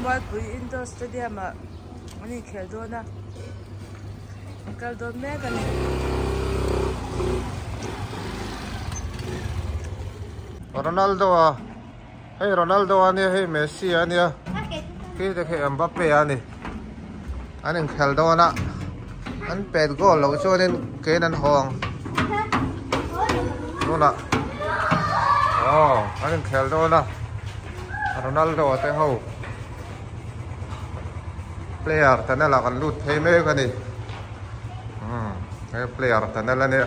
Wai Pui Indoor Stadium ani khel dona kal don me kan Ronaldo hey Ronaldo ani hey Messi ani ki de ke Mbappe ani anin khel dona an pet goal lo cho nên ke nan hong nona anin khel dona Ronaldo te ho player ta na la kan lut thei me ka ni player ta na la ne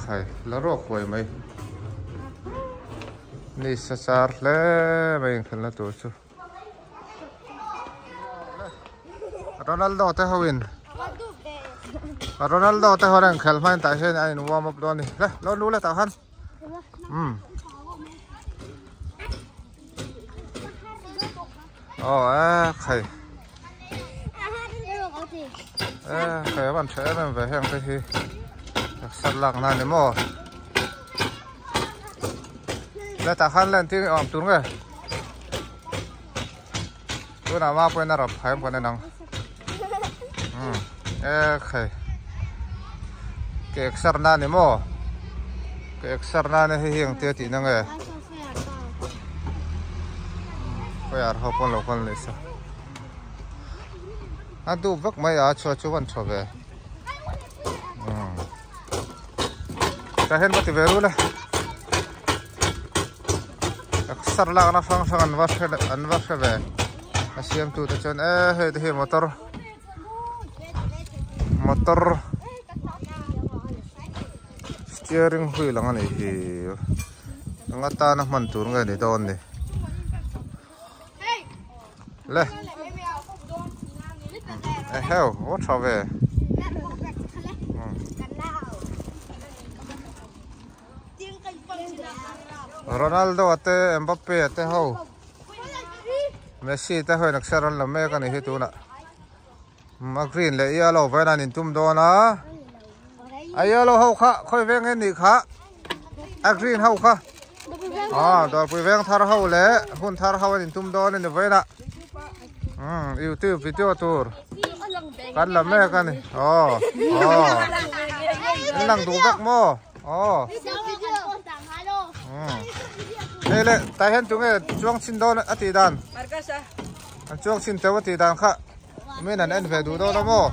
khai la ro khoi mai ni sa sar le mai khan la to chu Ronaldo te howin Ronaldo te horan khel mai ta sen ai warm up don ni le lo nu la ta han khai khai bạn trẻ mình về hàng cái gì sắt lạc này nè mò lấy ta khăn lên tiếng ẩm tuấn rồi tôi nào mà quên nó phải không còn năng khai cái sắt này nè mò cái sắt này hiện tiêu tí năng ấy bây giờ họ còn lâu còn lấy sao anh tu vắt mấy cho chú vẫn cho về cái hết mất thì về luôn đấy sắp lại nó phăng phăng ăn vắt về xem tu để cho hết thì motor steering wheel là cái gì nó ta nó mình tuôn cái này đòn này lên heo what cho về Ronaldo ate Mbappe ate ho Messi te hoi nak saron la me kan hi tu na ma green le yellow vai nan in tum do na a yellow ho kha khoi veng ni kha a green ho kha do pui veng thar ho le hun thar ho in tum do ni vai na YouTube video tour kan la me kan lang du bak mo đây là tại hiện chúng cái chuông xin đô là tỷ đàn chuông xin téo tỷ đàn khác mấy lần anh về đủ đô lắm mò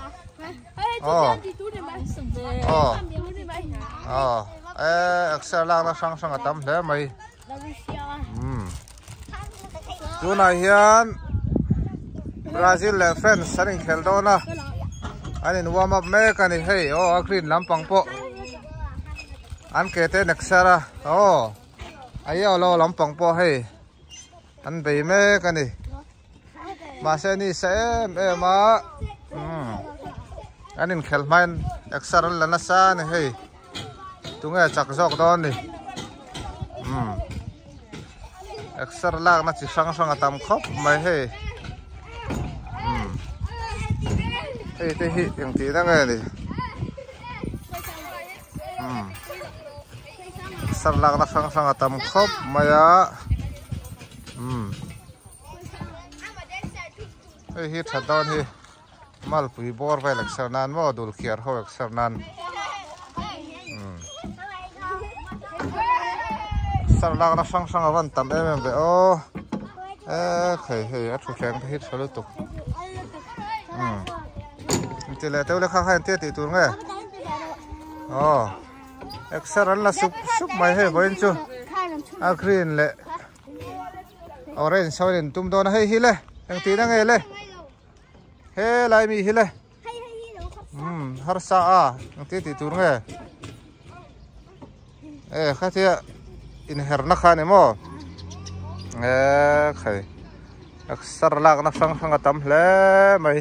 xe lang nó sang sang tắm thế mày chú này hiện Brazil là fan sẵn khel đô na anh warm up mấy cái này hey green lắm bằng po anh kể tên nắc ra ayo lo lampang po hey an be me ka ni ma se ni se ma anin khel main extra la na sa ni hey tunga chak jok don ni extra la na chi sang sang atam khop mai hey hey te hi yang ti da ngai ni sar lang na sang sang atam khop maya hi thadon hi mal pui bor vai lak sarnan mo dul khiar ho ek sarnan sar lang na sang sang avan tam em be khei hei a thu kheng hi tholu tuk ti le te le kha kha te ti tur nge extra la sup mai he boin chu a green le orange soin tum don he hi le ang ti na nge le he lai mi hi le har sa ang ti ti tur nge kha tia in her na kha ne mo khai extra lak na sang sang tam hle mai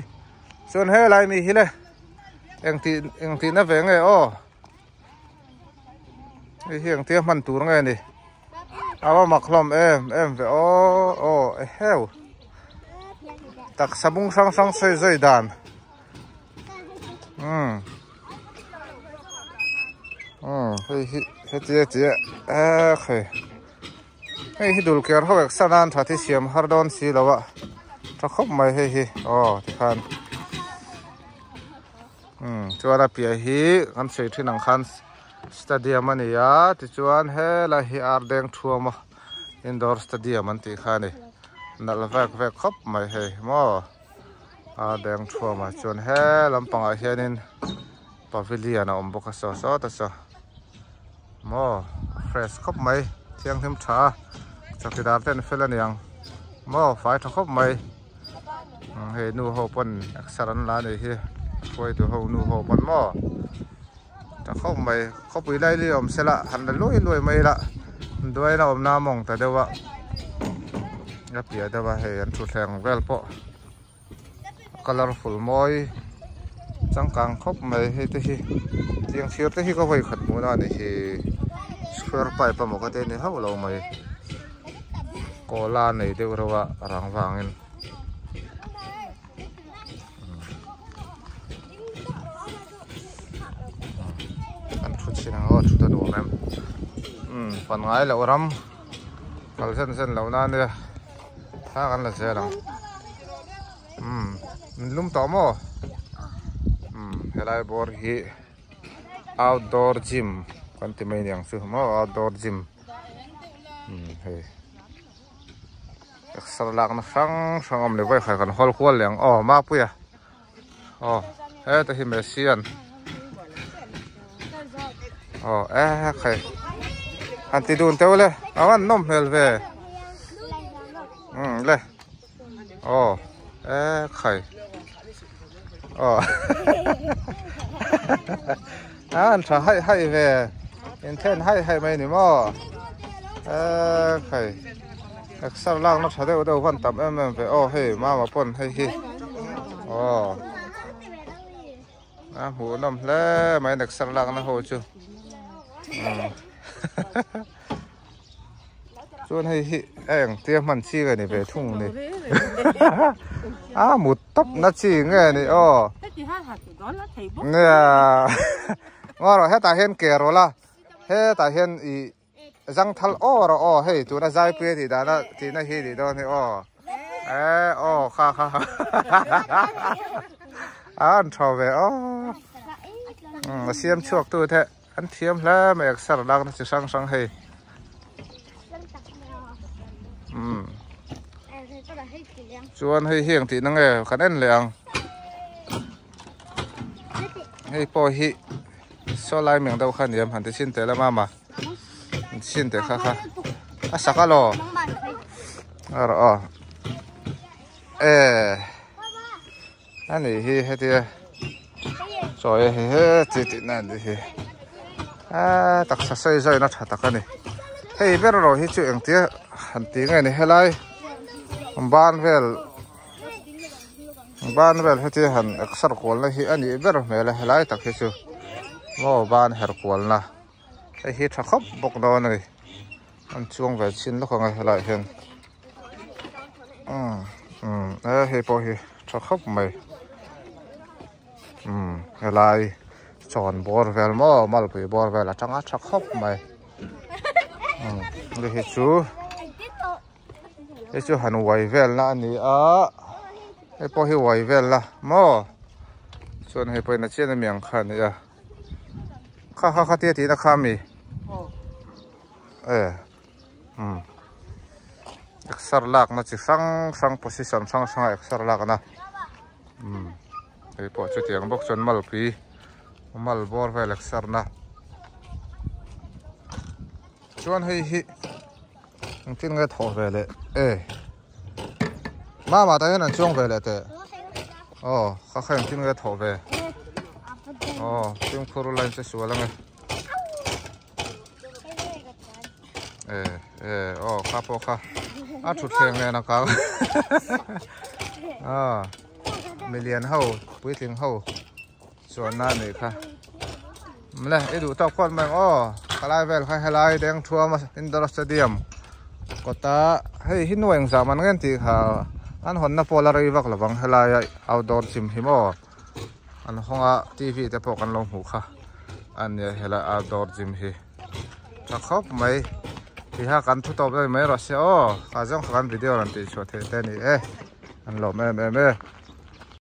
chun he lai mi hi le ang ti na ve nge hiện tiêm mình túi nghe đi áo mặc lom em về heo tak sabung sang sang xây dây đàn Heti okay. Hey hi dul ker ho eksanan thati siam hardon si lawa. Thakop mai hi. Oh ti khan. Chuara pia hi kan sei thinang khan stadium ania ti chuan he la hi ardeng thuama indoor stadium an ti khani. Nal vek khop mai he mo. Ardeng thuama chuan he lampanga hianin pavilion a awm boka so ta so. Mo fresh khop mai thiang him tha chakidar ten felan yang mo fai tha khop mai he nu ho pon aksaran la nei hi khoi tu ho nu ho pon mo ta khop mai khopui lai li om sela han la loi mai la doi na om na mong ta dewa ya pia dewa he an thu thleng vel po colorful moi changkang khop mai he te hi tiang thir te hi ko voi khat mu na ni hi square pipe pa mo ka te ni ho lo mai ko la nei de rawa rang wangin an thu chin ho thu ta do mem pan ngai lo ram kal sen lo na ne tha kan la se lang lum to mo helai bor hi outdoor gym kan ti mai yang su mo outdoor gym hey extra lak na sang om le vai khai kan hol khwal leng ma pu ya he ta hi mesian khai anti dun te le awan nom hel ve le khai an tha hai ve inten hai mai ni mo khai extra lang nó thade o do van tam ve hey mama pon hey hi hu nom le mai extra lang na ho chu chuan hey hi eng tia man chi ga ni ve thung ni mut top na chi nge ni nè ngor he ta hen ke ro la he ta hen I răng thal ro hey tu na zai pe thì đã na thì na hi thì đó thì kha an thò về xiêm chuộc tu thế ăn thiêm là mẹ sờ đang nó chỉ sang hey chuan hey hieng thì nó nghe khán en leng hey po hi so lai miệng đâu khăn yếm hẳn thì xin tới là mama xin te kha sakalo ani hi heti rồi he ti nan hi tak sa sai zai na tha takani hei ber ro hi chu eng tia han ti ngai ni helai ban vel heti han aksar kol na hi ani ber mele helai tak hi chu mo ban her kol na hi tha khop bok do này an chuang ve chin lo khang a lai hen he po hi tha khop mai lai chon bor vel mo mal pi bor vel a tanga tha khop mai le he chu han wai vel na ni he po hi wai vel la mo chuan he po na chen miang khan ya kha ti ti na kha mi extra lak na chi sang position sang extra lak na ei po chu tiang bok chon mal bor vel extra na chuan hei hi tin nge tho vele mama ta hen an chuang vele te kha tin nge tho ve tim khuru line se suala nge kha po kha thu theng ne na ka million ho pui thing ho chuan na nei kha mle edu ta khon mang kalai vel kha helai deng thua ma indoor stadium kota hei hinweng zaman ngen ti kha an hon na polar iwak lawang helai outdoor gym himo an honga tv te pok an lo mu kha an ye hela outdoor gym hi ta khóc mấy thì ha cắn thu tộp đây mấy rồi xe ô cả trong khăn video làm tí cho thế tên này ê ăn lẩu mê mê mê